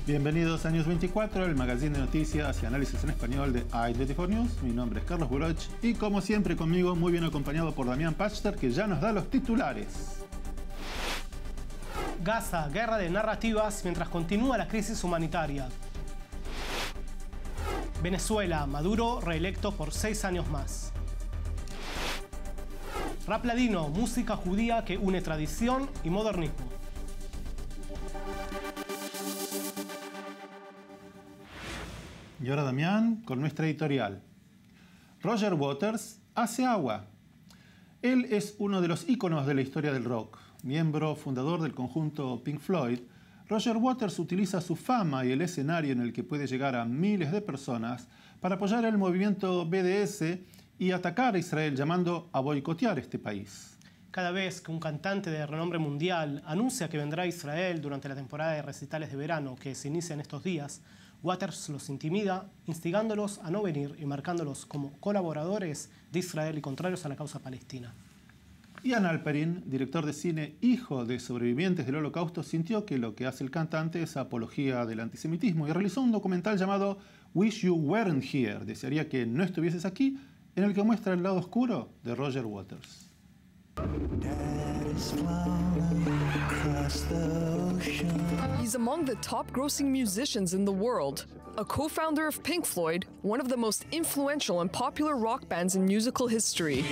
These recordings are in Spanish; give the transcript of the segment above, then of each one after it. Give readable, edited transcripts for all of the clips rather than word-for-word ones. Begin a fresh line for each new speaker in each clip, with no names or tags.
Bienvenidos a News 24, el magazine de noticias y análisis en español de i24 News. Mi nombre es Carlos Buroch y como siempre conmigo, muy bien acompañado por Damián Pachter, que ya nos da los titulares.
Gaza, guerra de narrativas mientras continúa la crisis humanitaria. Venezuela, Maduro reelecto por 6 años más. Rap ladino, música judía que une tradición y modernismo.
Y ahora Damián con nuestra editorial. Roger Waters hace agua. Él es uno de los íconos de la historia del rock. Miembro fundador del conjunto Pink Floyd, Roger Waters utiliza su fama y el escenario en el que puede llegar a miles de personas para apoyar el movimiento BDS y atacar a Israel, llamando a boicotear este país.
Cada vez que un cantante de renombre mundial anuncia que vendrá a Israel durante la temporada de recitales de verano que se inicia en estos días, Waters los intimida, instigándolos a no venir y marcándolos como colaboradores de Israel y contrarios a la causa palestina.
Ian Alperin, director de cine, hijo de sobrevivientes del Holocausto, sintió que lo que hace el cantante es apología del antisemitismo y realizó un documental llamado Wish You Weren't Here, desearía que no estuvieses aquí, en el que muestra el lado oscuro de Roger Waters.
He's among the top-grossing musicians in the world, a co-founder of Pink Floyd, one of the most influential and popular rock bands in musical history.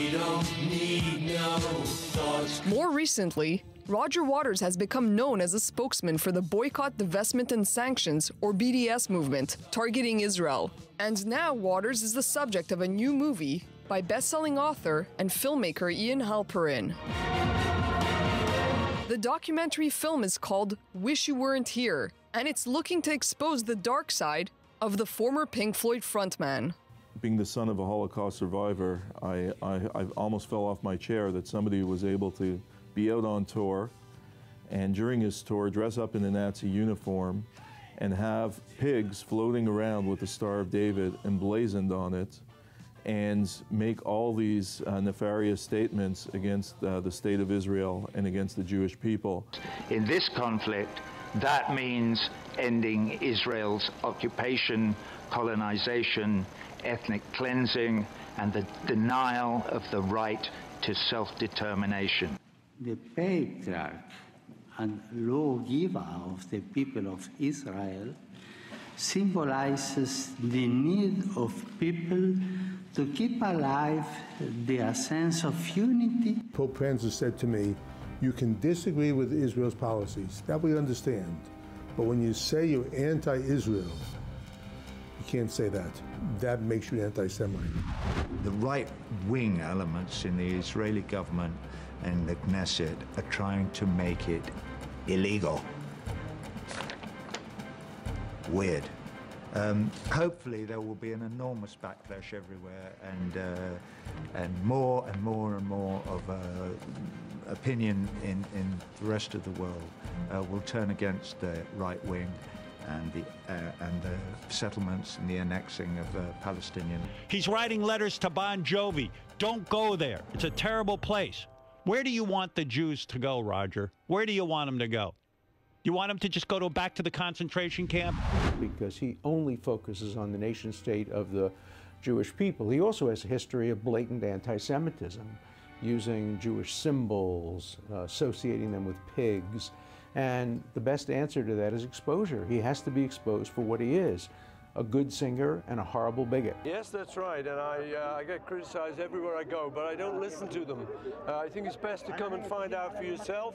More recently, Roger Waters has become known as a spokesman for the Boycott, Divestment and Sanctions, or BDS movement, targeting Israel. And now Waters is the subject of a new movie by best-selling author and filmmaker Ian Halperin. The documentary film is called Wish You Weren't Here, and it's looking to expose the dark side of the former Pink Floyd frontman.
Being the son of a Holocaust survivor, I almost fell off my chair that somebody was able to be out on tour and during his tour dress up in a Nazi uniform and have pigs floating around with the Star of David emblazoned on it and make all these nefarious statements against the state of Israel and against the Jewish people.
In this conflict, that means ending Israel's occupation, colonization, ethnic cleansing, and the denial of the right to self-determination.
The patriarch and lawgiver of the people of Israel symbolizes the need of people to keep alive their sense of unity.
Pope Francis said to me, you can disagree with Israel's policies, that we understand, but when you say you're anti-Israel, you can't say that. That makes you anti-Semite.
The right-wing elements in the Israeli government and the Knesset are trying to make it illegal. Weird. Hopefully there will be an enormous backlash everywhere and more of opinion in the rest of the world will turn against the right wing and the settlements and the annexing of Palestinian.
He's writing letters to Bon Jovi. Don't go there. It's a terrible place. Where do you want the Jews to go, Roger? Where do you want them to go? You want them to just go back to the concentration camp?
Because he only focuses on the nation state of the Jewish people. He also has a history of blatant anti-Semitism, using Jewish symbols, associating them with pigs. And the best answer to that is exposure. He has to be exposed for what he is, a good singer and a horrible bigot.
Yes, that's right, and I get criticized everywhere I go, but I don't listen to them. I think it's best to come and find out for yourself.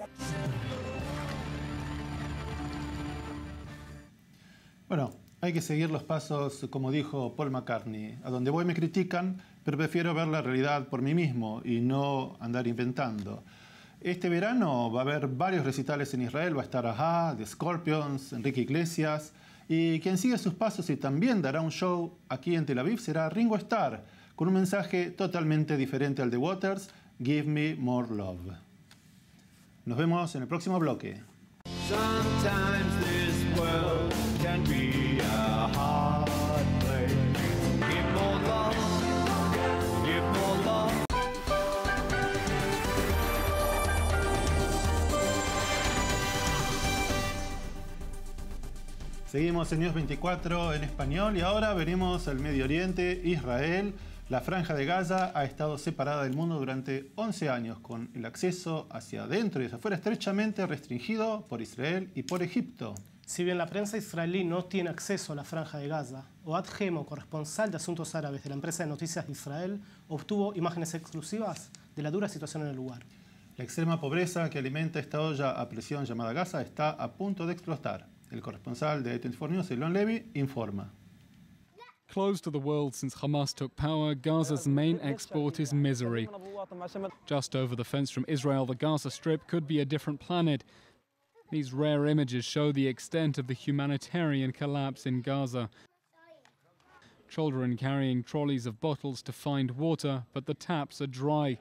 Bueno, hay que seguir los pasos, como dijo Paul McCartney. A donde voy me critican, pero prefiero ver la realidad por mí mismo y no andar inventando. Este verano va a haber varios recitales en Israel. Va a estar A.H.A., The Scorpions, Enrique Iglesias. Y quien sigue sus pasos y también dará un show aquí en Tel Aviv será Ringo Starr, con un mensaje totalmente diferente al de Waters, Give Me More Love. Nos vemos en el próximo bloque.
Sometimes this world can be a hard place. Give more love, give more love.
Seguimos en News 24 en español y ahora venimos al Medio Oriente, Israel. La Franja de Gaza ha estado separada del mundo durante 11 años, con el acceso hacia adentro y hacia afuera estrechamente restringido por Israel y por Egipto.
Si bien la prensa israelí no tiene acceso a la Franja de Gaza, Ohad Gemo, corresponsal de Asuntos Árabes de la empresa de noticias de Israel, obtuvo imágenes exclusivas de la dura situación en el lugar.
La extrema pobreza que alimenta esta olla a presión llamada Gaza está a punto de explotar. El corresponsal de 24 News, Elon Levy, informa.
Closed to the world since Hamas took power, Gaza's main export is misery. Just over the fence from Israel, the Gaza Strip could be a different planet. These rare images show the extent of the humanitarian collapse in Gaza. Children carrying trolleys of bottles to find water, but the taps are dry.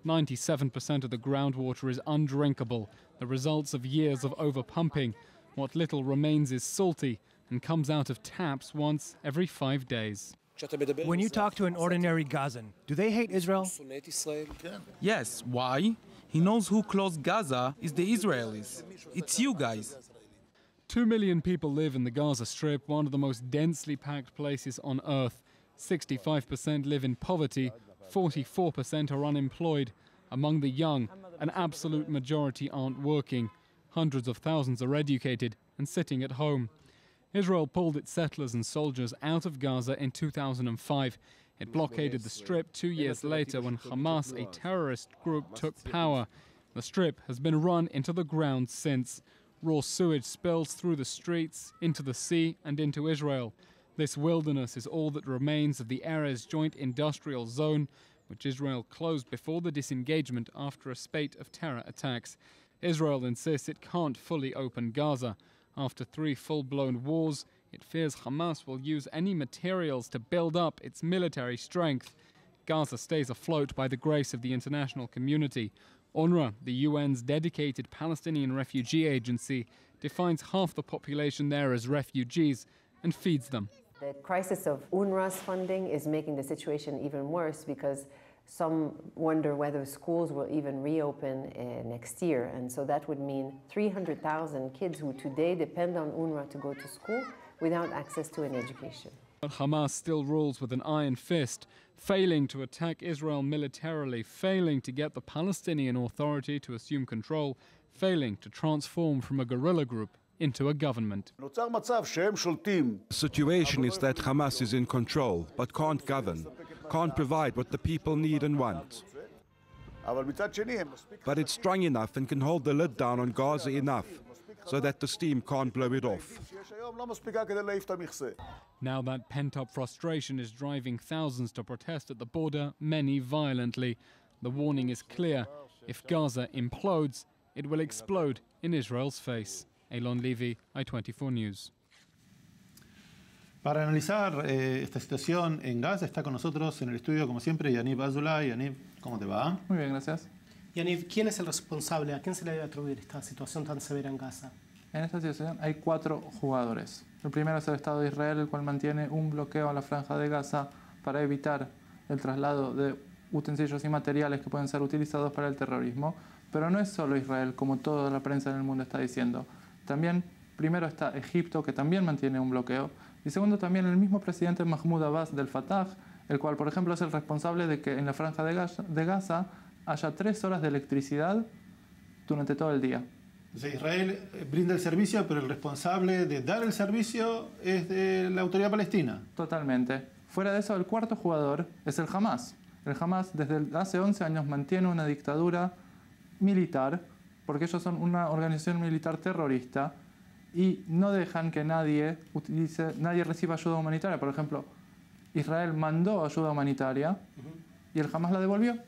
97% of the groundwater is undrinkable, the results of years of overpumping. What little remains is salty and comes out of taps once every 5 days.
When you talk to an ordinary Gazan, do they hate Israel?
Yes. Why? He knows who closed Gaza is the Israelis. It's you guys.
2 million people live in the Gaza Strip, one of the most densely packed places on earth. 65% live in poverty, 44% are unemployed. Among the young, an absolute majority aren't working. Hundreds of thousands are educated and sitting at home. Israel pulled its settlers and soldiers out of Gaza in 2005. It blockaded the Strip 2 years later when Hamas, a terrorist group, took power. The Strip has been run into the ground since. Raw sewage spills through the streets, into the sea and into Israel. This wilderness is all that remains of the Erez Joint Industrial Zone, which Israel closed before the disengagement after a spate of terror attacks. Israel insists it can't fully open Gaza. After 3 full-blown wars, it fears Hamas will use any materials to build up its military strength. Gaza stays afloat by the grace of the international community. UNRWA, the UN's dedicated Palestinian refugee agency, defines half the population there as refugees and feeds them.
The crisis of UNRWA's funding is making the situation even worse because some wonder whether schools will even reopen next year. And so that would mean 300,000 kids who today depend on UNRWA to go to school without access to an education.
But Hamas still rules with an iron fist, failing to attack Israel militarily, failing to get the Palestinian Authority to assume control, failing to transform from a guerrilla group into a government.
The situation is that Hamas is in control, but can't govern, can't provide what the people need and want. But it's strong enough and can hold the lid down on Gaza enough so that the steam can't blow it off.
Now that pent-up frustration is driving thousands to protest at the border, many violently. The warning is clear. If Gaza implodes, it will explode in Israel's face. Elon Levy, I24 News.
Para analizar esta situación en Gaza está con nosotros en el estudio, como siempre, Yaniv Azulay. Yaniv, ¿cómo te va?
Muy bien, gracias.
Yaniv, ¿quién es el responsable? ¿A quién se le debe atribuir esta situación tan severa en Gaza?
En esta situación hay 4 jugadores. El primero es el Estado de Israel, el cual mantiene un bloqueo a la Franja de Gaza para evitar el traslado de utensilios y materiales que pueden ser utilizados para el terrorismo. Pero no es solo Israel, como toda la prensa en el mundo está diciendo. También, primero está Egipto, que también mantiene un bloqueo. Y segundo, también el mismo presidente Mahmoud Abbas del Fatah, el cual, por ejemplo, es el responsable de que en la Franja de Gaza haya 3 horas de electricidad durante todo el día.
O sea, Israel brinda el servicio, pero el responsable de dar el servicio es de la autoridad palestina.
Totalmente. Fuera de eso, el cuarto jugador es el Hamas. El Hamas desde hace 11 años mantiene una dictadura militar, porque ellos son una organización militar terrorista y no dejan que nadie reciba ayuda humanitaria. Por ejemplo, Israel mandó ayuda humanitaria y el Hamas la devolvió.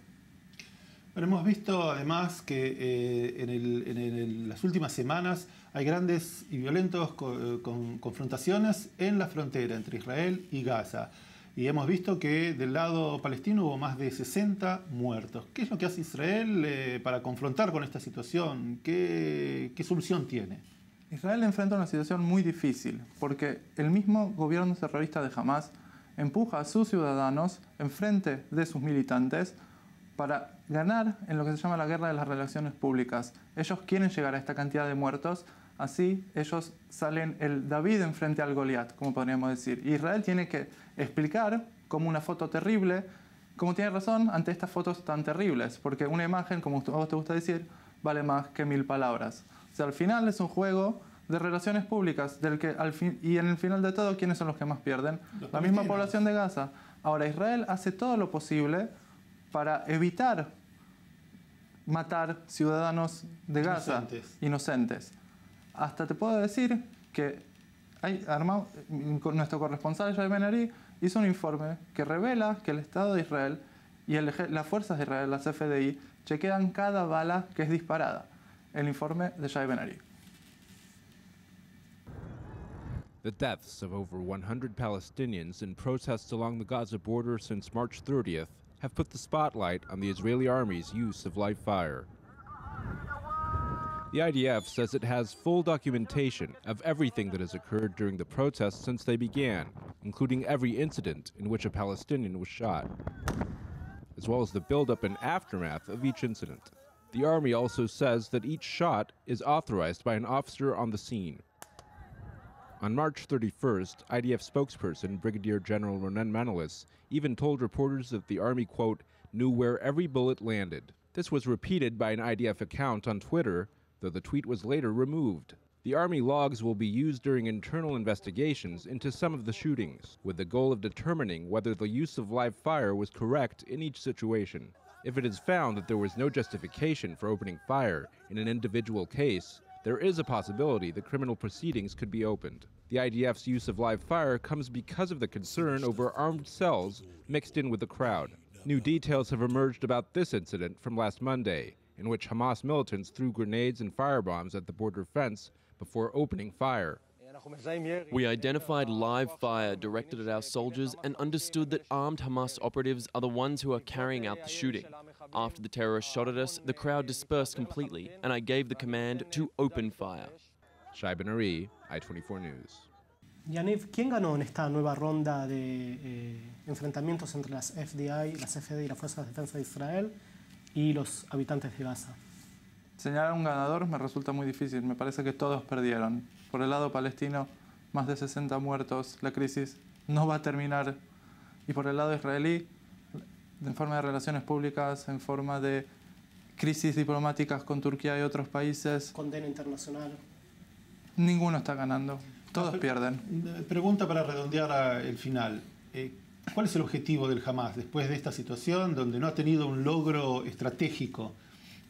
Pero hemos visto además que en las últimas semanas hay grandes y violentos confrontaciones en la frontera entre Israel y Gaza. Y hemos visto que del lado palestino hubo más de 60 muertos. ¿Qué es lo que hace Israel para confrontar con esta situación? ¿Qué solución tiene?
Israel enfrenta una situación muy difícil porque el mismo gobierno terrorista de Hamas empuja a sus ciudadanos enfrente de sus militantes para ganar en lo que se llama la guerra de las relaciones públicas. Ellos quieren llegar a esta cantidad de muertos Así ellos salen el David enfrente al Goliat, como podríamos decir. Israel tiene que explicar como una foto terrible, como tiene razón ante estas fotos tan terribles, porque una imagen, como a vos te gusta decir, vale más que 1000 palabras. O sea, al final es un juego de relaciones públicas, y en el final de todo, ¿quiénes son los que más pierden? La misma población de Gaza. Ahora, Israel hace todo lo posible para evitar matar ciudadanos de Gaza, inocentes. Hasta te puedo decir que nuestro corresponsal, Shai Ben-Ari, hizo un informe que revela que el Estado de Israel y las fuerzas de Israel, las FDI, chequean cada bala que es disparada. El informe de Shai Ben-Ari.
The deaths of over 100 Palestinians in protests along the Gaza border since March 30th have put the spotlight on the Israeli army's use of live fire. The IDF says it has full documentation of everything that has occurred during the protests since they began, including every incident in which a Palestinian was shot, as well as the buildup and aftermath of each incident. The army also says that each shot is authorized by an officer on the scene. On March 31st, IDF spokesperson Brigadier General Ronen Manolis even told reporters that the army, quote, knew where every bullet landed. This was repeated by an IDF account on Twitter, though the tweet was later removed. The army logs will be used during internal investigations into some of the shootings, with the goal of determining whether the use of live fire was correct in each situation. If it is found that there was no justification for opening fire in an individual case, there is a possibility that criminal proceedings could be opened. The IDF's use of live fire comes because of the concern over armed cells mixed in with the crowd. New details have emerged about this incident from last Monday, in which Hamas militants threw grenades and firebombs at the border fence before opening fire.
We identified live fire directed at our soldiers and understood that armed Hamas operatives are the ones who are carrying out the shooting. After the terrorists shot at us, the crowd dispersed completely, and I gave the command to open fire.
Shai Ben-Ari, I-24 News.
Yaniv, ¿quién ganó en esta nueva ronda de enfrentamientos entre las FDI y las Fuerzas de Defensa de Israel y los habitantes de Gaza?
Señalar un ganador me resulta muy difícil. Me parece que todos perdieron. Por el lado palestino, más de 60 muertos. La crisis no va a terminar. Y por el lado israelí, en forma de relaciones públicas, en forma de crisis diplomáticas con Turquía y otros países.
Condena internacional.
Ninguno está ganando. Todos pierden.
Pregunta para redondear el final. ¿Cuál es el objetivo del Hamas después de esta situación donde no ha tenido un logro estratégico?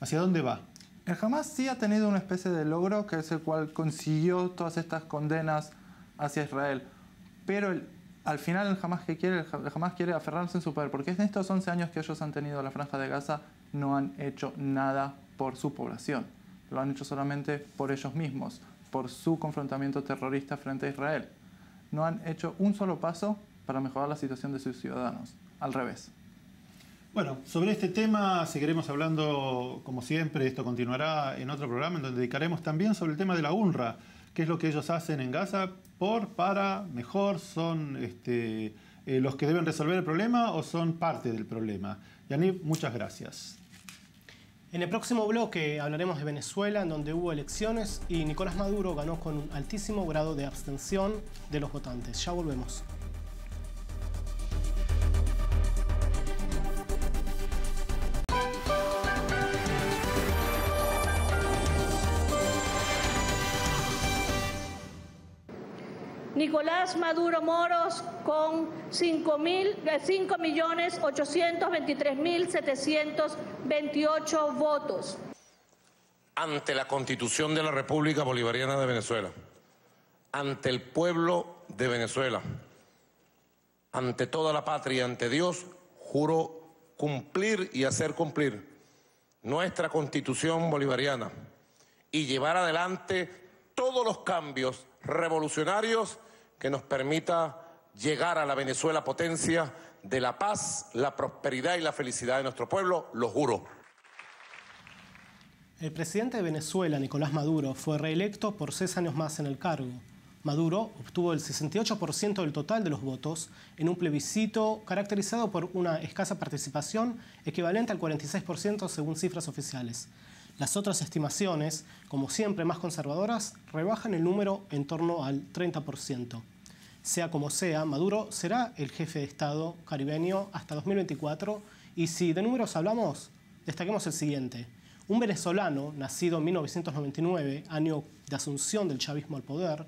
¿Hacia dónde va?
El Hamas sí ha tenido una especie de logro, que es el cual consiguió todas estas condenas hacia Israel. Pero al final el Hamas quiere aferrarse en su poder, porque en estos 11 años que ellos han tenido la Franja de Gaza no han hecho nada por su población. Lo han hecho solamente por ellos mismos, por su confrontamiento terrorista frente a Israel. No han hecho un solo paso para mejorar la situación de sus ciudadanos. Al revés.
Bueno, sobre este tema seguiremos hablando como siempre. Esto continuará en otro programa en donde dedicaremos también sobre el tema de la UNRWA, qué es lo que ellos hacen en Gaza, para, mejor, son los que deben resolver el problema o son parte del problema. Yaniv, muchas gracias.
En el próximo bloque hablaremos de Venezuela, en donde hubo elecciones y Nicolás Maduro ganó con un altísimo grado de abstención de los votantes. Ya volvemos.
Nicolás Maduro Moros con 5.823.728 votos.
Ante la Constitución de la República Bolivariana de Venezuela, ante el pueblo de Venezuela, ante toda la patria, ante Dios, juro cumplir y hacer cumplir nuestra Constitución bolivariana y llevar adelante todos los cambios revolucionarios que nos permita llegar a la Venezuela potencia de la paz, la prosperidad y la felicidad de nuestro pueblo, lo juro.
El presidente de Venezuela, Nicolás Maduro, fue reelecto por 6 años más en el cargo. Maduro obtuvo el 68% del total de los votos en un plebiscito caracterizado por una escasa participación equivalente al 46% según cifras oficiales. Las otras estimaciones, como siempre más conservadoras, rebajan el número en torno al 30%. Sea como sea, Maduro será el jefe de Estado caribeño hasta 2024 y si de números hablamos, destaquemos el siguiente. Un venezolano, nacido en 1999, año de asunción del chavismo al poder,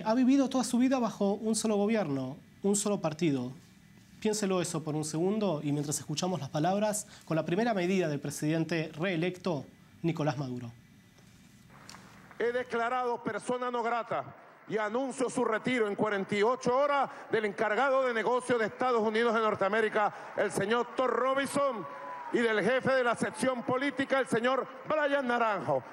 ha vivido toda su vida bajo un solo gobierno, un solo partido. Piénselo eso por un segundo y mientras escuchamos las palabras con la primera medida del presidente reelecto, Nicolás Maduro.
He declarado persona no grata y anuncio su retiro en 48 horas del encargado de negocios de Estados Unidos de Norteamérica, el señor Thor Robinson, y del jefe de la sección política, el señor Brian Naranjo.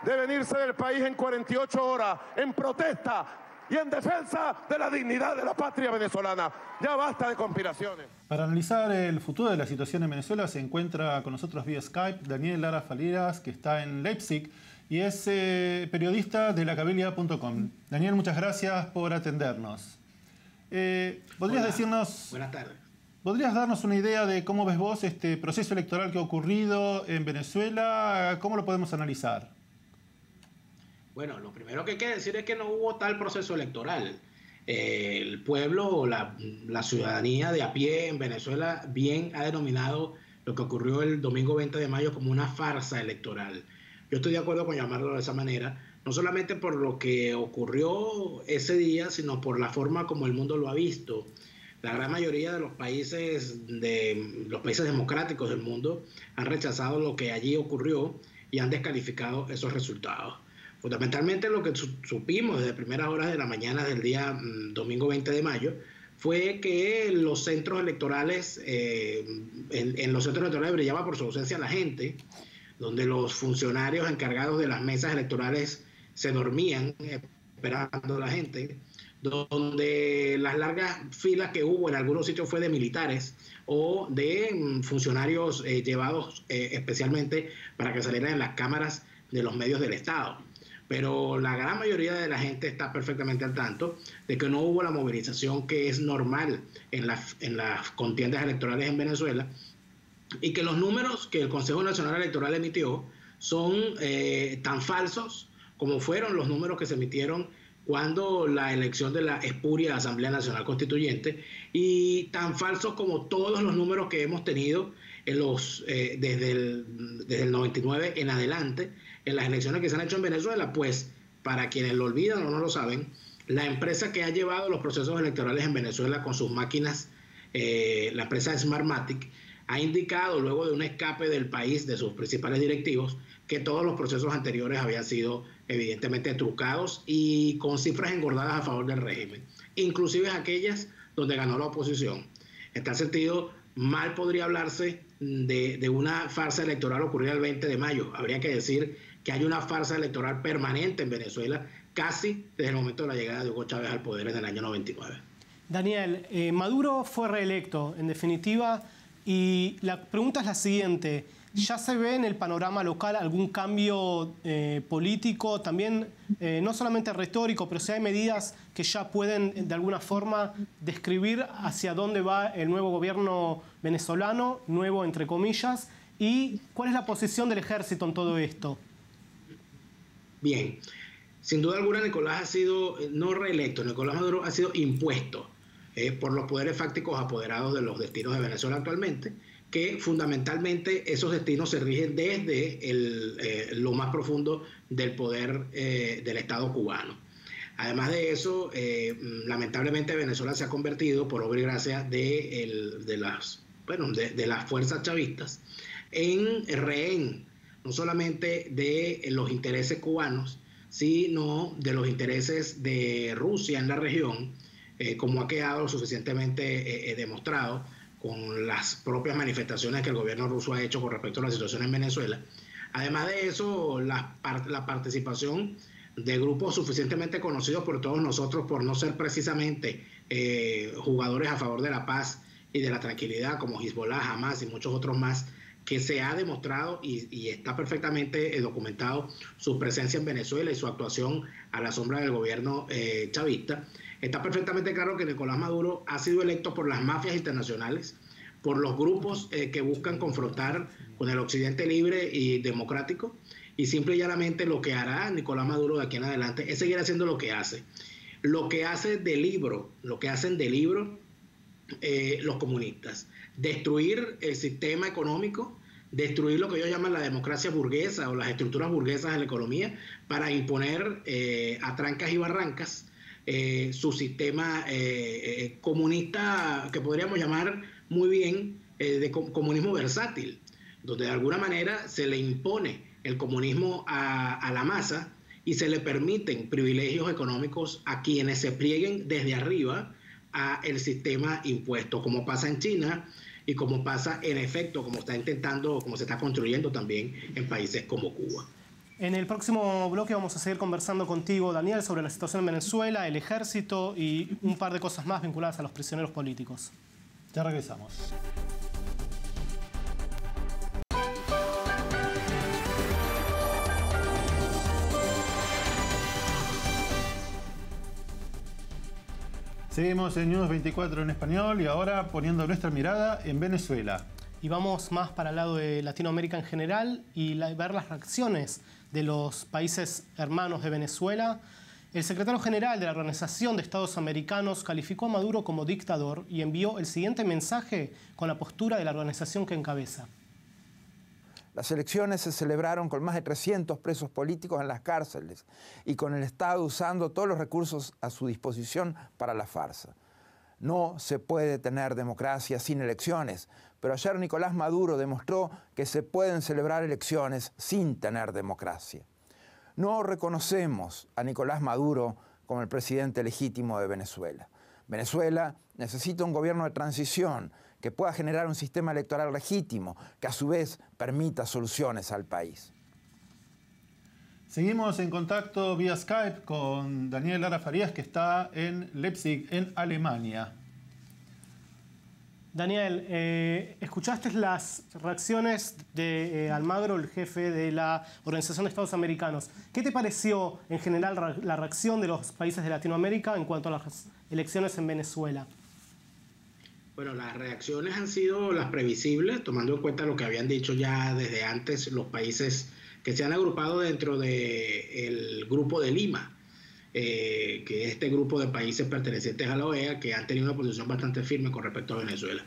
Deben irse del país en 48 horas, en protesta y en defensa de la dignidad de la patria venezolana. Ya basta de conspiraciones.
Para analizar el futuro de la situación en Venezuela se encuentra con nosotros vía Skype Daniel Lara Faliras, que está en Leipzig y es periodista de lacabilia.com. Daniel, muchas gracias por atendernos. ¿Podrías decirnos...
Buenas tardes.
¿Podrías darnos una idea de cómo ves vos este proceso electoral que ha ocurrido en Venezuela? ¿Cómo lo podemos analizar?
Bueno, lo primero que hay que decir es que no hubo tal proceso electoral. El pueblo, la ciudadanía de a pie en Venezuela bien ha denominado lo que ocurrió el domingo 20 de mayo como una farsa electoral. Yo estoy de acuerdo con llamarlo de esa manera, no solamente por lo que ocurrió ese día, sino por la forma como el mundo lo ha visto. La gran mayoría de los países democráticos del mundo han rechazado lo que allí ocurrió y han descalificado esos resultados. Fundamentalmente lo que supimos desde primeras horas de la mañana del día domingo 20 de mayo fue que los centros electorales, en los centros electorales brillaba por su ausencia la gente, donde los funcionarios encargados de las mesas electorales se dormían esperando a la gente, donde las largas filas que hubo en algunos sitios fue de militares o de funcionarios llevados especialmente para que salieran en las cámaras de los medios del Estado. Pero la gran mayoría de la gente está perfectamente al tanto de que no hubo la movilización que es normal en las contiendas electorales en Venezuela y que los números que el Consejo Nacional Electoral emitió son tan falsos como fueron los números que se emitieron cuando la elección de la espuria Asamblea Nacional Constituyente y tan falsos como todos los números que hemos tenido en desde el 99 en adelante en las elecciones que se han hecho en Venezuela. Pues para quienes lo olvidan o no lo saben, la empresa que ha llevado los procesos electorales en Venezuela con sus máquinas, la empresa Smartmatic, ha indicado luego de un escape del país de sus principales directivos que todos los procesos anteriores habían sido evidentemente trucados y con cifras engordadas a favor del régimen, inclusive aquellas donde ganó la oposición. En tal sentido, mal podría hablarse de una farsa electoral ocurrida el 20 de mayo. Habría que decir que hay una farsa electoral permanente en Venezuela casi desde el momento de la llegada de Hugo Chávez al poder en el año 99.
Daniel, Maduro fue reelecto, en definitiva, y la pregunta es la siguiente. ¿Ya se ve en el panorama local algún cambio político, también no solamente retórico, pero si hay medidas que ya pueden de alguna forma describir hacia dónde va el nuevo gobierno venezolano, nuevo entre comillas, y cuál es la posición del ejército en todo esto?
Bien, sin duda alguna Nicolás ha sido no reelecto, Nicolás Maduro ha sido impuesto por los poderes fácticos apoderados de los destinos de Venezuela actualmente, que fundamentalmente esos destinos se rigen desde lo más profundo del poder del Estado cubano. Además de eso, lamentablemente Venezuela se ha convertido, por obra y gracia de las fuerzas chavistas, en rehén, no solamente de los intereses cubanos, sino de los intereses de Rusia en la región, como ha quedado suficientemente demostrado con las propias manifestaciones que el gobierno ruso ha hecho con respecto a la situación en Venezuela. Además de eso, la participación de grupos suficientemente conocidos por todos nosotros por no ser precisamente jugadores a favor de la paz y de la tranquilidad, como Hezbollah, Hamas y muchos otros más, que se ha demostrado y está perfectamente documentado su presencia en Venezuela y su actuación a la sombra del gobierno chavista. Está perfectamente claro que Nicolás Maduro ha sido electo por las mafias internacionales, por los grupos que buscan confrontar con el occidente libre y democrático, y simple y llanamente lo que hará Nicolás Maduro de aquí en adelante es seguir haciendo lo que hace. Lo que hace de libro, lo que hacen de libro los comunistas. Destruir el sistema económico, destruir lo que ellos llaman la democracia burguesa o las estructuras burguesas de la economía para imponer a trancas y barrancas su sistema comunista, que podríamos llamar muy bien de comunismo versátil, donde de alguna manera se le impone el comunismo a la masa y se le permiten privilegios económicos a quienes se plieguen desde arriba a el sistema impuesto, como pasa en China y como pasa en efecto, como está intentando, como se está construyendo también en países como Cuba.
En el próximo bloque vamos a seguir conversando contigo, Daniel, sobre la situación en Venezuela, el ejército y un par de cosas más vinculadas a los prisioneros políticos.
Ya regresamos. Seguimos en News 24 en español y ahora poniendo nuestra mirada en Venezuela.
Y vamos más para el lado de Latinoamérica en general y ver las reacciones de los países hermanos de Venezuela. El secretario general de la Organización de Estados Americanos calificó a Maduro como dictador y envió el siguiente mensaje con la postura de la organización que encabeza.
Las elecciones se celebraron con más de 300 presos políticos en las cárceles y con el Estado usando todos los recursos a su disposición para la farsa. No se puede tener democracia sin elecciones, pero ayer Nicolás Maduro demostró que se pueden celebrar elecciones sin tener democracia. No reconocemos a Nicolás Maduro como el presidente legítimo de Venezuela. Venezuela necesita un gobierno de transición que pueda generar un sistema electoral legítimo, que a su vez permita soluciones al país.
Seguimos en contacto vía Skype con Daniel Lara Farías, que está en Leipzig, en Alemania.
Daniel, escuchaste las reacciones de Almagro, el jefe de la Organización de Estados Americanos. ¿Qué te pareció en general la reacción de los países de Latinoamérica en cuanto a las elecciones en Venezuela?
Bueno, las reacciones han sido las previsibles, tomando en cuenta lo que habían dicho ya desde antes los países que se han agrupado dentro del Grupo de Lima, que es este grupo de países pertenecientes a la OEA que han tenido una posición bastante firme con respecto a Venezuela.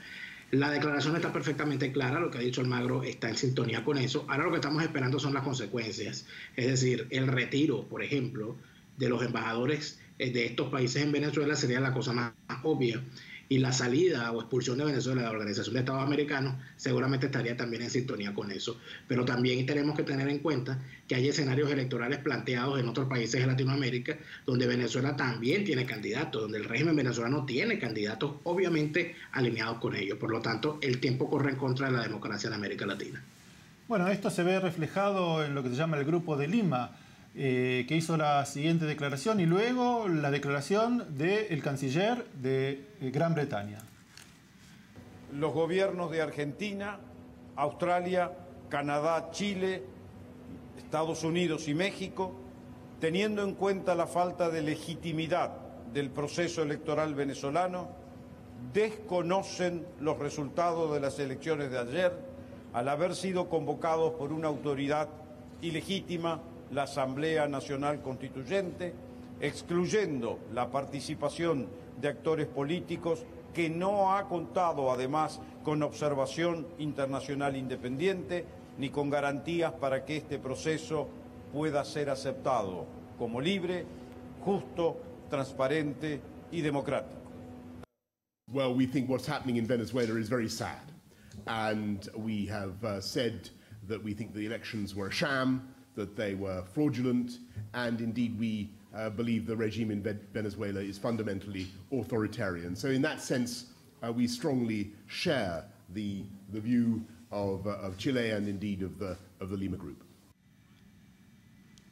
La declaración está perfectamente clara, lo que ha dicho Almagro está en sintonía con eso. Ahora lo que estamos esperando son las consecuencias, es decir, el retiro, por ejemplo, de los embajadores de estos países en Venezuela sería la cosa más obvia. Y la salida o expulsión de Venezuela de la Organización de Estados Americanos seguramente estaría también en sintonía con eso. Pero también tenemos que tener en cuenta que hay escenarios electorales planteados en otros países de Latinoamérica donde Venezuela también tiene candidatos, donde el régimen venezolano tiene candidatos obviamente alineados con ellos. Por lo tanto, el tiempo corre en contra de la democracia en América Latina.
Bueno, esto se ve reflejado en lo que se llama el Grupo de Lima, que hizo la siguiente declaración y luego la declaración del canciller de Gran Bretaña.
Los gobiernos de Argentina, Australia, Canadá, Chile, Estados Unidos y México, teniendo en cuenta la falta de legitimidad del proceso electoral venezolano, desconocen los resultados de las elecciones de ayer al haber sido convocados por una autoridad ilegítima, la Asamblea Nacional Constituyente, excluyendo la participación de actores políticos que no ha contado además con observación internacional independiente ni con garantías para que este proceso pueda ser aceptado como libre, justo, transparente y democrático.
Well, we think what's happening in Venezuela is very sad, and we have said that we think the elections were a sham, that they were fraudulent, and indeed we believe the regime in Venezuela is fundamentally authoritarian. So in that sense, we strongly share the view of Chile and indeed of the Lima Group.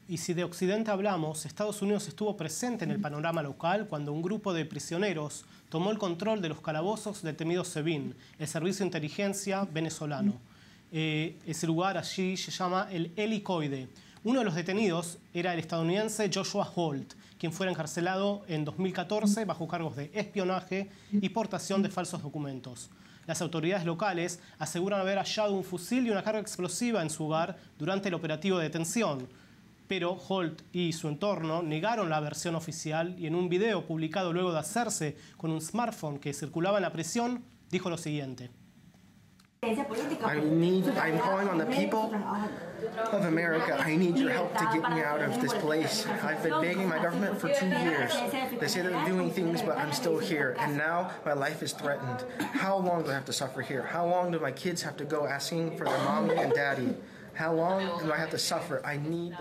Y si de Occidente hablamos, Estados Unidos estuvo presente en el panorama local cuando un grupo de prisioneros tomó el control de los calabozos del temido SEBIN, el Servicio de Inteligencia venezolano. Ese lugar allí se llama el Helicoide. Uno de los detenidos era el estadounidense Joshua Holt, quien fue encarcelado en 2014 bajo cargos de espionaje y portación de falsos documentos. Las autoridades locales aseguran haber hallado un fusil y una carga explosiva en su hogar durante el operativo de detención. Pero Holt y su entorno negaron la versión oficial y en un video publicado luego de hacerse con un smartphone que circulaba en la prisión, dijo lo siguiente.
I'm calling on the people of America. I need your help to get me out of this place. I've been begging my government for 2 years. They say they're doing things, but I'm still here. And now my life is threatened. How long do I have to suffer here? How long do my kids have to go asking for their mommy and daddy? How long do I have to suffer? I need...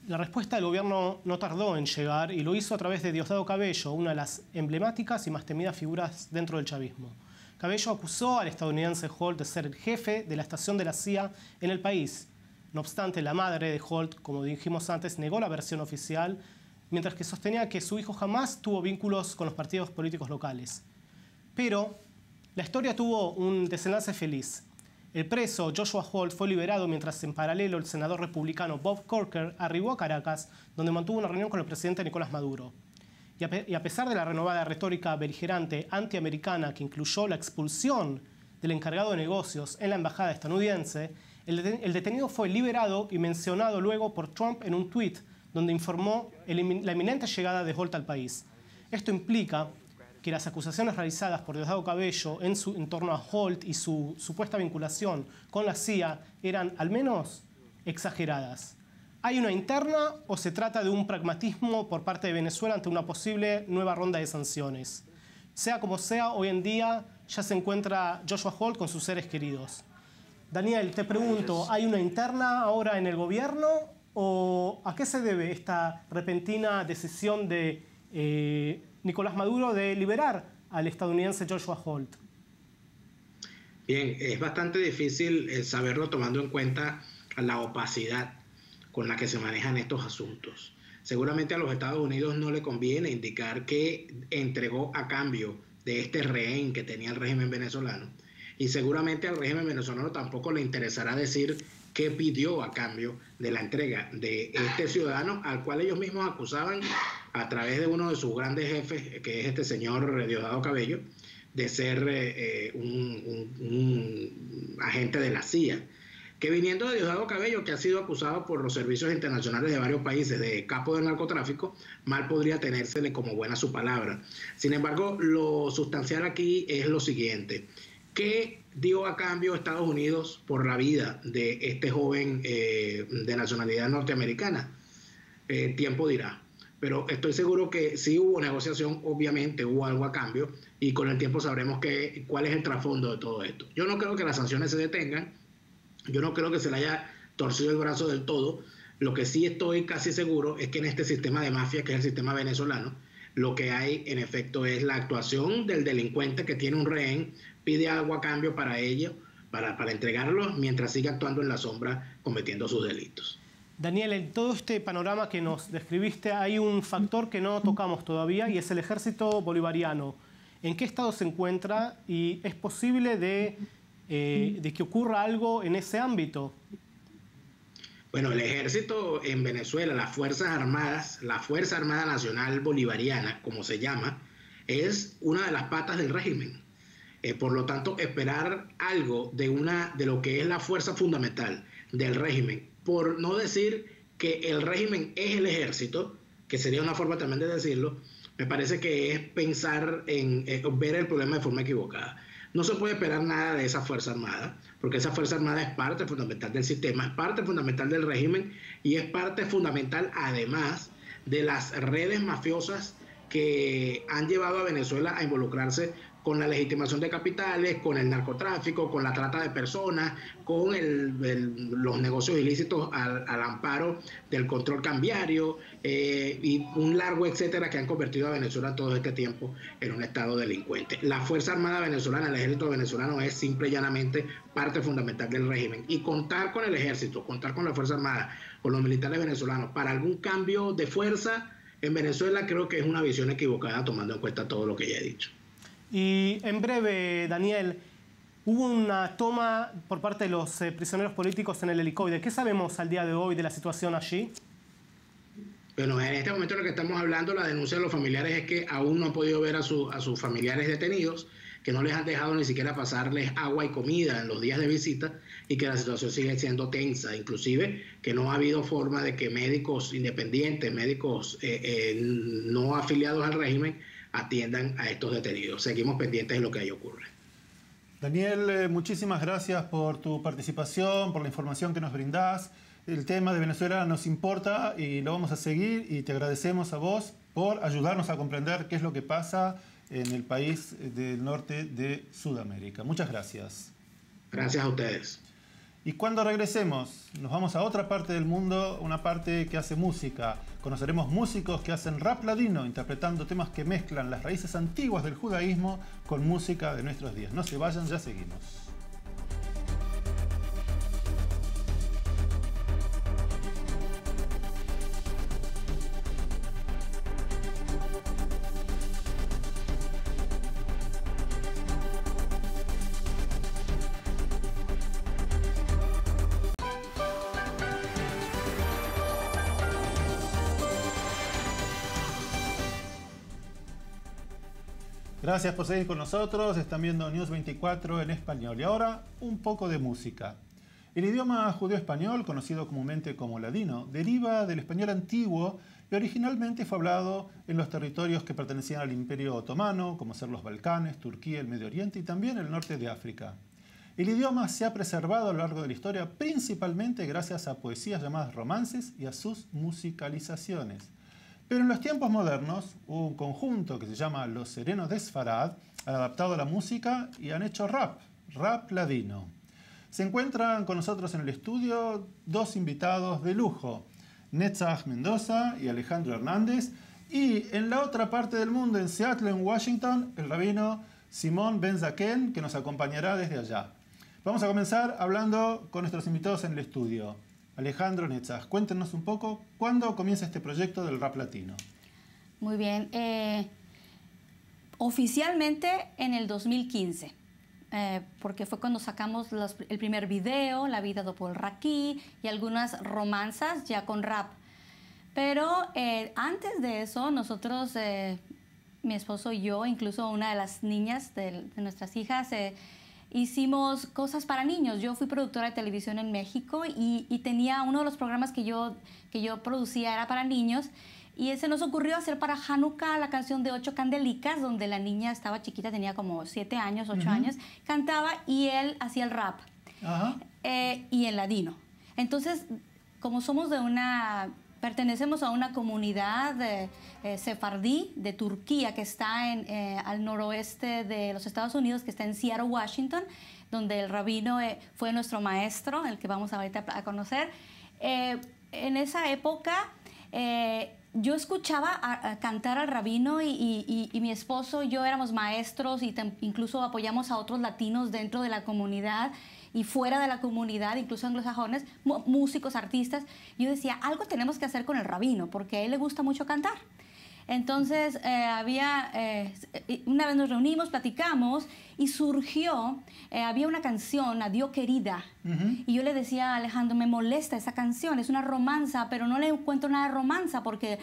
La respuesta del gobierno no tardó en llegar y lo hizo a través de Diosdado Cabello, una de las emblemáticas y más temidas figuras dentro del chavismo. Cabello acusó al estadounidense Holt de ser el jefe de la estación de la CIA en el país. No obstante, la madre de Holt, como dijimos antes, negó la versión oficial, mientras que sostenía que su hijo jamás tuvo vínculos con los partidos políticos locales. Pero la historia tuvo un desenlace feliz. El preso Joshua Holt fue liberado mientras en paralelo el senador republicano Bob Corker arribó a Caracas, donde mantuvo una reunión con el presidente Nicolás Maduro. Y a pesar de la renovada retórica beligerante antiamericana que incluyó la expulsión del encargado de negocios en la embajada estadounidense, el detenido fue liberado y mencionado luego por Trump en un tuit donde informó la inminente llegada de Holt al país. Esto implica que las acusaciones realizadas por Diosdado Cabello en torno a Holt y su supuesta vinculación con la CIA eran al menos exageradas. ¿Hay una interna o se trata de un pragmatismo por parte de Venezuela ante una posible nueva ronda de sanciones? Sea como sea, hoy en día ya se encuentra Joshua Holt con sus seres queridos. Daniel, te pregunto, ¿hay una interna ahora en el gobierno o a qué se debe esta repentina decisión de Nicolás Maduro de liberar al estadounidense Joshua Holt?
Bien, es bastante difícil saberlo tomando en cuenta la opacidad con la que se manejan estos asuntos. Seguramente a los Estados Unidos no le conviene indicar que entregó a cambio de este rehén que tenía el régimen venezolano, y seguramente al régimen venezolano tampoco le interesará decir qué pidió a cambio de la entrega de este ciudadano al cual ellos mismos acusaban a través de uno de sus grandes jefes, que es este señor Diosdado Cabello, de ser un agente de la CIA. Que viniendo de Diosdado Cabello, que ha sido acusado por los servicios internacionales de varios países de capo del narcotráfico, mal podría tenérsele como buena su palabra. Sin embargo, lo sustancial aquí es lo siguiente. ¿Qué dio a cambio Estados Unidos por la vida de este joven de nacionalidad norteamericana? Tiempo dirá. Pero estoy seguro que sí hubo negociación, obviamente hubo algo a cambio, y con el tiempo sabremos cuál es el trasfondo de todo esto. Yo no creo que las sanciones se detengan. Yo no creo que se le haya torcido el brazo del todo. Lo que sí estoy casi seguro es que en este sistema de mafia, que es el sistema venezolano, lo que hay en efecto es la actuación del delincuente que tiene un rehén, pide algo a cambio para ello, para entregarlo, mientras sigue actuando en la sombra cometiendo sus delitos.
Daniel, en todo este panorama que nos describiste hay un factor que no tocamos todavía y es el ejército bolivariano. ¿En qué estado se encuentra y es posible de que ocurra algo en ese ámbito?
Bueno, el ejército en Venezuela, las Fuerzas Armadas, la Fuerza Armada Nacional Bolivariana, como se llama, es una de las patas del régimen. Por lo tanto, esperar algo de lo que es la fuerza fundamental del régimen, por no decir que el régimen es el ejército, que sería una forma también de decirlo, me parece que es pensar en ver el problema de forma equivocada. No se puede esperar nada de esa Fuerza Armada, porque esa Fuerza Armada es parte fundamental del sistema, es parte fundamental del régimen y es parte fundamental además de las redes mafiosas que han llevado a Venezuela a involucrarse con la legitimación de capitales, con el narcotráfico, con la trata de personas, con los negocios ilícitos al amparo del control cambiario y un largo etcétera que han convertido a Venezuela todo este tiempo en un estado delincuente. La Fuerza Armada venezolana, el ejército venezolano es simple y llanamente parte fundamental del régimen, y contar con el ejército, contar con la Fuerza Armada, con los militares venezolanos para algún cambio de fuerza en Venezuela creo que es una visión equivocada tomando en cuenta todo lo que ya he dicho.
Y en breve, Daniel, hubo una toma por parte de los prisioneros políticos en el helicoide. ¿Qué sabemos al día de hoy de la situación allí?
Bueno, en este momento en el que estamos hablando, la denuncia de los familiares es que aún no han podido ver a sus familiares detenidos, que no les han dejado ni siquiera pasarles agua y comida en los días de visita y que la situación sigue siendo tensa, inclusive que no ha habido forma de que médicos independientes, médicos no afiliados al régimen atiendan a estos detenidos. Seguimos pendientes de lo que ahí ocurre.
Daniel, muchísimas gracias por tu participación, por la información que nos brindás. El tema de Venezuela nos importa y lo vamos a seguir, y te agradecemos a vos por ayudarnos a comprender qué es lo que pasa en el país del norte de Sudamérica. Muchas gracias.
Gracias a ustedes.
Y cuando regresemos, nos vamos a otra parte del mundo, una parte que hace música. Conoceremos músicos que hacen rap ladino, interpretando temas que mezclan las raíces antiguas del judaísmo con música de nuestros días. No se vayan, ya seguimos. Gracias por seguir con nosotros. Están viendo News 24 en español. Y ahora, un poco de música. El idioma judeo-español, conocido comúnmente como ladino, deriva del español antiguo y originalmente fue hablado en los territorios que pertenecían al Imperio Otomano, como ser los Balcanes, Turquía, el Medio Oriente y también el norte de África. El idioma se ha preservado a lo largo de la historia principalmente gracias a poesías llamadas romances y a sus musicalizaciones. Pero en los tiempos modernos hubo un conjunto que se llama Los Serenos de Sfarad, han adaptado la música y han hecho rap ladino. Se encuentran con nosotros en el estudio dos invitados de lujo, Netzach Mendoza y Alejandro Hernández, y en la otra parte del mundo, en Seattle, en Washington, el rabino Simón Ben Zaken, que nos acompañará desde allá. Vamos a comenzar hablando con nuestros invitados en el estudio. Alejandro, Netzach, cuéntenos un poco, ¿cuándo comienza este proyecto del rap latino?
Muy bien. Oficialmente en el 2015, porque fue cuando sacamos el primer video, La vida dopo el raqui, y algunas romanzas ya con rap. Pero antes de eso, nosotros, mi esposo y yo, incluso una de las niñas de nuestras hijas, hicimos cosas para niños. Yo fui productora de televisión en México y tenía uno de los programas que yo producía era para niños, y se nos ocurrió hacer para Hanukkah la canción de 8 Candelicas, donde la niña estaba chiquita, tenía como 7 años, 8 años, cantaba y él hacía el rap. Y el ladino. Entonces, como somos pertenecemos a una comunidad sefardí de Turquía que está al noroeste de los Estados Unidos, que está en Seattle, Washington, donde el rabino fue nuestro maestro, el que vamos ahorita a conocer. En esa época yo escuchaba cantar al rabino y mi esposo y yo éramos maestros y incluso apoyamos a otros latinos dentro de la comunidad y fuera de la comunidad, incluso anglosajones, músicos, artistas. Yo decía, algo tenemos que hacer con el rabino, porque a él le gusta mucho cantar. Entonces, una vez nos reunimos, platicamos, y surgió, había una canción, Adiós querida, y yo le decía a Alejandro, me molesta esa canción, es una romanza, pero no le encuentro nada de romanza, porque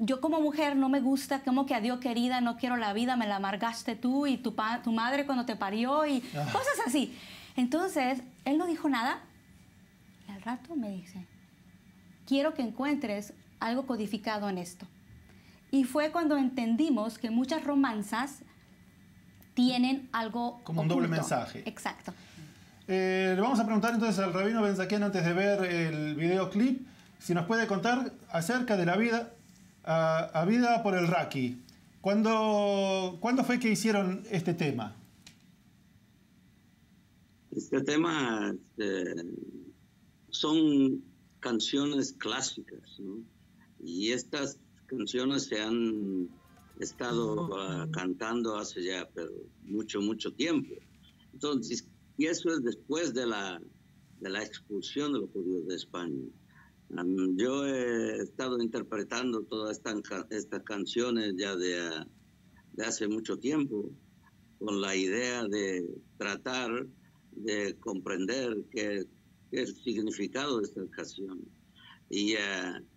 yo como mujer no me gusta, como que adiós querida, no quiero la vida, me la amargaste tú, y tu madre cuando te parió, y cosas así. Entonces, él no dijo nada, y al rato me dice, quiero que encuentres algo codificado en esto. Y fue cuando entendimos que muchas romanzas tienen algo
como un doble mensaje.
Exacto.
Le vamos a preguntar entonces al rabino Ben Zaken, antes de ver el videoclip, si nos puede contar acerca de la vida a vida por el raqui. ¿Cuándo fue que hicieron este tema?
Este tema son canciones clásicas, ¿no? Y estas canciones se han estado cantando hace ya mucho tiempo. Entonces, y eso es después de la expulsión de los judíos de España. Yo he estado interpretando todas estas canciones ya de hace mucho tiempo, con la idea de tratar de comprender qué es el significado de estas canciones. Y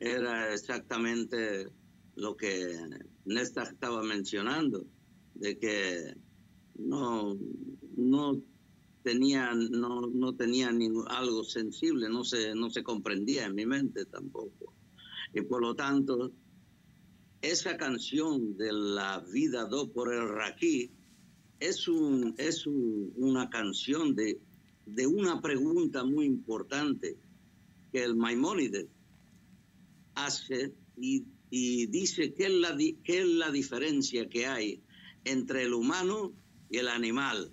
era exactamente lo que Nesta estaba mencionando, de que no tenía algo sensible, no se comprendía en mi mente tampoco. Y por lo tanto, esa canción de La vida do por el Raquí es una canción de una pregunta muy importante que el Maimónides hace y dice qué es la diferencia que hay entre el humano y el animal.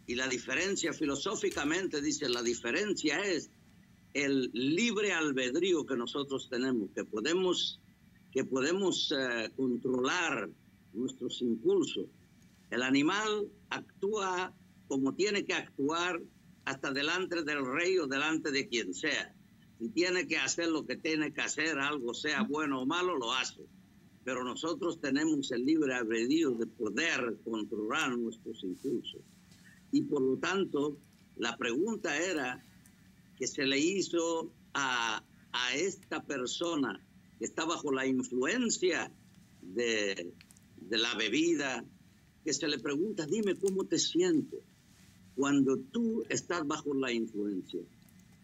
Y la diferencia filosóficamente dice, la diferencia es el libre albedrío que nosotros tenemos, que podemos controlar nuestros impulsos. El animal actúa como tiene que actuar hasta delante del rey o delante de quien sea. Si tiene que hacer lo que tiene que hacer, algo sea bueno o malo, lo hace. Pero nosotros tenemos el libre albedrío de poder controlar nuestros impulsos. Y por lo tanto, la pregunta era que se le hizo a esta persona que está bajo la influencia de la bebida, que se le pregunta, dime cómo te sientes cuando tú estás bajo la influencia.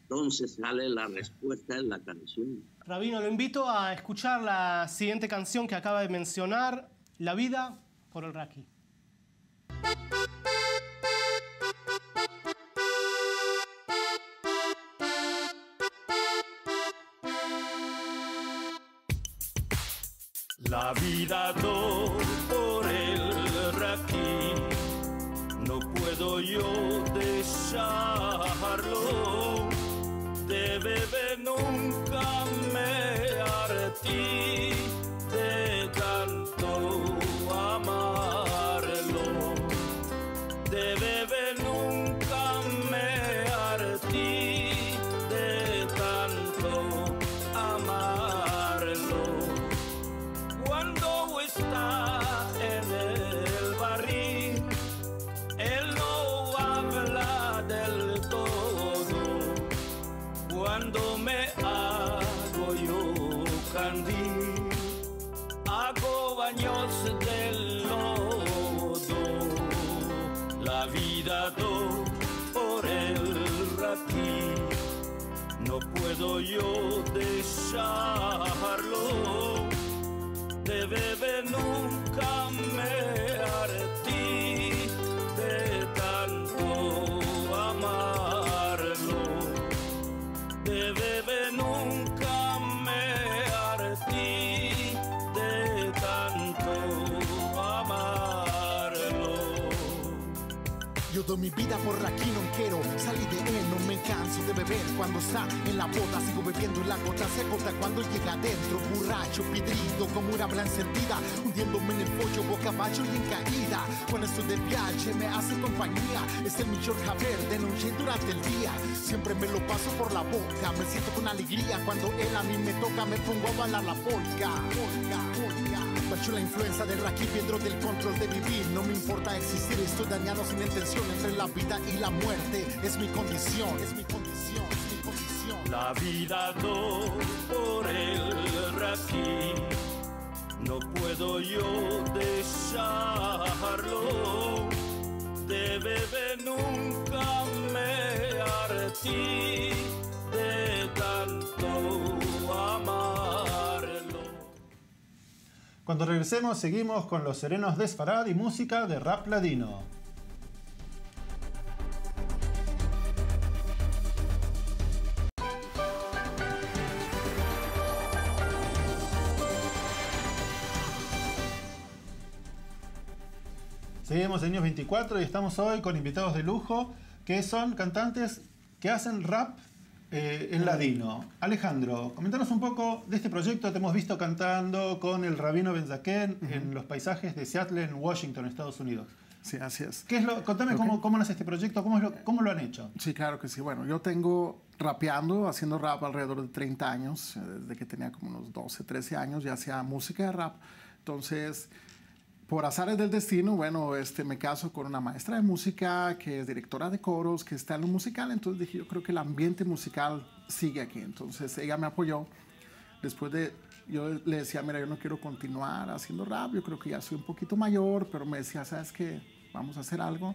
Entonces sale la respuesta en la canción.
Rabino, lo invito a escuchar la siguiente canción que acaba de mencionar, La vida por el Raquí.
La vida do por el Raquí, no puedo yo dejarlo, de beber nunca me hartí, de tanto amarlo, de beber nunca me hartí, de tanto amarlo. Cuando está en el barril, él no habla del todo. Cuando me hago yo candil, hago baños del lodo. La vida do por el Raquí, no puedo yo dejarlo. De beber nunca me hartí, de tanto amarlo. De beber nunca me hartí, de tanto amarlo.
Yo doy mi vida por Raquí, no quiero salir de él, no me canso de beber. Cuando está en la bota sigo bebiendo y la gota se corta cuando llega adentro. Borracho, pidrido, como una blanca encendida, hundiéndome en el pollo, boca abajo y en caída. Cuando estoy de viaje me hace compañía, es el mejor Javier de noche durante el día. Siempre me lo paso por la boca, me siento con alegría. Cuando él a mí me toca me pongo a bailar la polka. Bajo la influencia del Raquí, dentro del control de vivir. No me importa existir, estoy dañado sin intención. Entre la vida y la muerte es mi condición, es mi condición, es mi condición.
La vida do por el Raquí, no puedo yo dejarlo. De beber nunca me hartí, de tanto amarlo.
Cuando regresemos seguimos con Los Serenos de Sfarad y música de rap ladino. Seguimos en News 24 y estamos hoy con invitados de lujo que son cantantes que hacen rap en ladino. Alejandro, comentanos un poco de este proyecto. Te hemos visto cantando con el Rabino Ben-Zaken en los paisajes de Seattle, en Washington, Estados Unidos.
Sí, así es.
Contame cómo nace este proyecto, cómo lo han hecho.
Sí, claro que sí. Bueno, yo tengo rapeando, haciendo rap alrededor de 30 años. Desde que tenía como unos 12, 13 años ya hacía música de rap. Entonces, por azares del destino, bueno, me caso con una maestra de música que es directora de coros, que está en lo musical. Entonces dije, yo creo que el ambiente musical sigue aquí. Entonces ella me apoyó. Después yo le decía, mira, yo no quiero continuar haciendo rap. Yo creo que ya soy un poquito mayor, pero me decía, ¿sabes qué? vamos a hacer algo.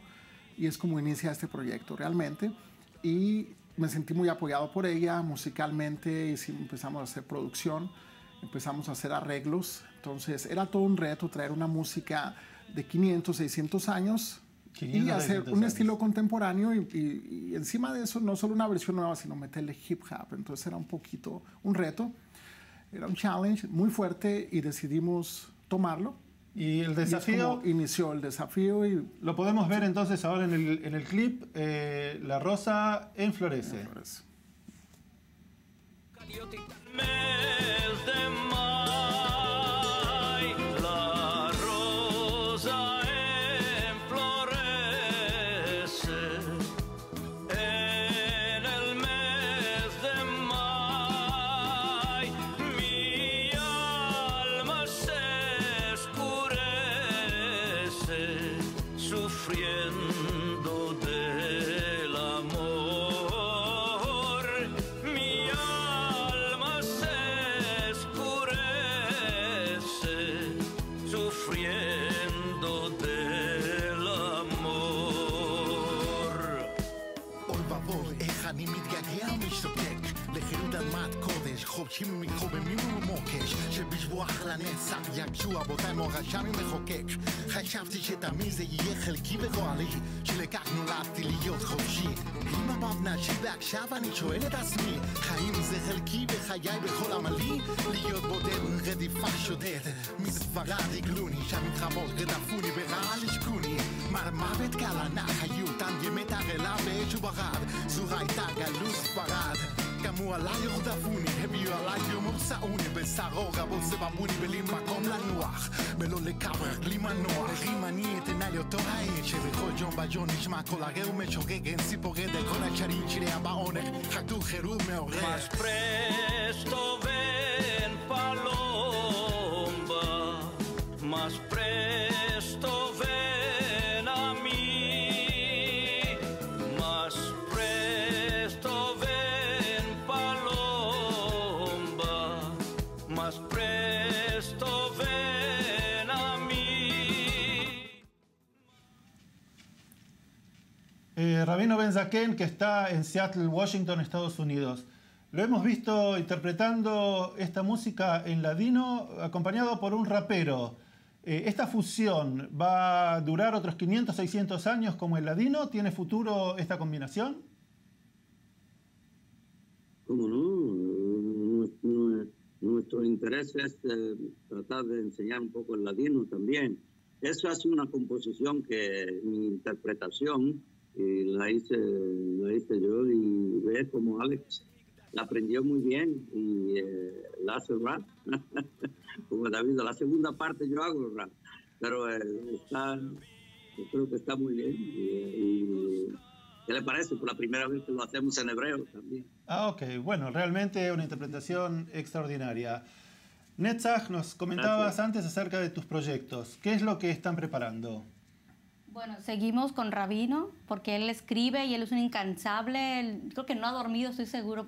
Y es como inicia este proyecto realmente. Y me sentí muy apoyado por ella musicalmente, y empezamos a hacer producción, empezamos a hacer arreglos. Entonces era todo un reto traer una música de 500, 600 años y hacer un estilo contemporáneo y encima de eso no solo una versión nueva, sino meterle hip hop. Entonces era un poquito un reto, era un challenge muy fuerte y decidimos tomarlo.
Y el desafío...
inició el desafío y...
Lo podemos ver entonces ahora en el clip, La rosa enflorece.
La rosa enflorece en el mes de mayo. Mi alma se escurece sufriendo del amor. Mi alma se escurece sufriendo del amor.
Olvavor, אני מתגעגע ומשתוקק לחירות אדמת קודש, חובשים מחובמים ומוקש שבשבוח לנצח יגשו אבותיי מורשה ממחוקק. חשבתי שתמיד זה יהיה חלקי וגואלי, שלכך נולדתי להיות חופשי. עם מבט נשי ועכשיו אני שואל את עצמי, האם זה חלקי בחיי בכל עמלי? להיות בודד רדיפה שודד, מספרד הגלוני, שהמלחמות רדפוני ברעל השקוני. מר מוות קל ענק היו אותם ימי תרעלה באש וברד, זו הייתה גלות ספרד. קמו עליי רדפוני, הביאו עליי ומורסעוני, בשרו רבות סבבוני בלי מקום לנוח, בלא לקו רגלי מנוח. אם אני אתנה לאותו האש, שבכל ג'ון בג'ון נשמע כל הרעו משוגג, אין סיפורי דקון השרים שלי הבעונך, חגגו חירום מעורר.
Más presto ven palomba, más presto ven a mí, más presto ven palomba, más presto ven a mí.
Rabino Ben Zaken, que está en Seattle, Washington, Estados Unidos. Lo hemos visto interpretando esta música en ladino, acompañado por un rapero. ¿Esta fusión va a durar otros 500, 600 años como el ladino? ¿Tiene futuro esta combinación?
¿Cómo no? Nuestro interés es tratar de enseñar un poco el ladino también. Eso es una composición que mi interpretación la hice yo, y ves como Alex la aprendió muy bien y la hace rap. Como David, la segunda parte yo hago rap, pero yo creo que está muy bien. ¿Qué le parece? Por la primera vez que lo hacemos en hebreo también.
Ah, ok. Bueno, realmente una interpretación extraordinaria. Netzach, nos comentabas antes acerca de tus proyectos. ¿Qué es lo que están preparando?
Bueno, seguimos con Rabino, porque él escribe y él es un incansable. Creo que no ha dormido, estoy segura,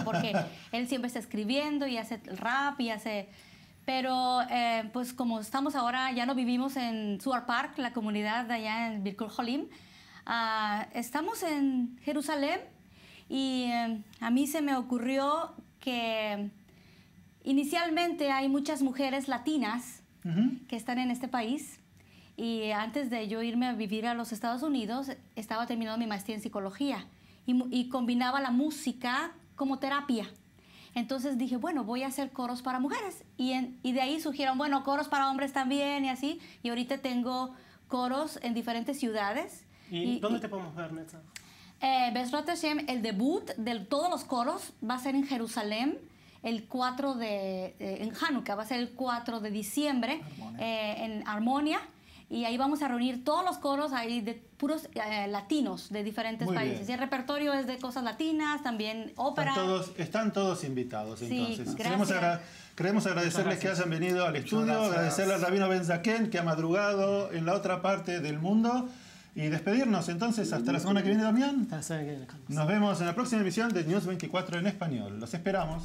porque él siempre está escribiendo y hace rap y hace... Pero pues como estamos ahora, ya no vivimos en Suar Park, la comunidad de allá en Birkur Jolim, estamos en Jerusalén y a mí se me ocurrió que inicialmente hay muchas mujeres latinas que están en este país. Y antes de yo irme a vivir a los Estados Unidos, estaba terminando mi maestría en psicología y combinaba la música como terapia. Entonces dije, bueno, voy a hacer coros para mujeres. Y de ahí surgieron, bueno, coros para hombres también y así. Y ahorita tengo coros en diferentes ciudades.
¿Y dónde te podemos ver, Netzach?
Bezrat Hashem, el debut de todos los coros va a ser en Jerusalén. El 4 en Hanukkah, va a ser el 4 de diciembre en Armonia. Y ahí vamos a reunir todos los coros ahí de puros latinos de diferentes países. Y el repertorio es de cosas latinas, también ópera.
Están todos invitados, entonces.
Sí,
queremos agradecerles que hayan venido al estudio, agradecerle al Rabino Ben Zaken, que ha madrugado en la otra parte del mundo. Y despedirnos entonces hasta la semana que viene, Damián. Nos vemos en la próxima emisión de News 24 en español. Los esperamos.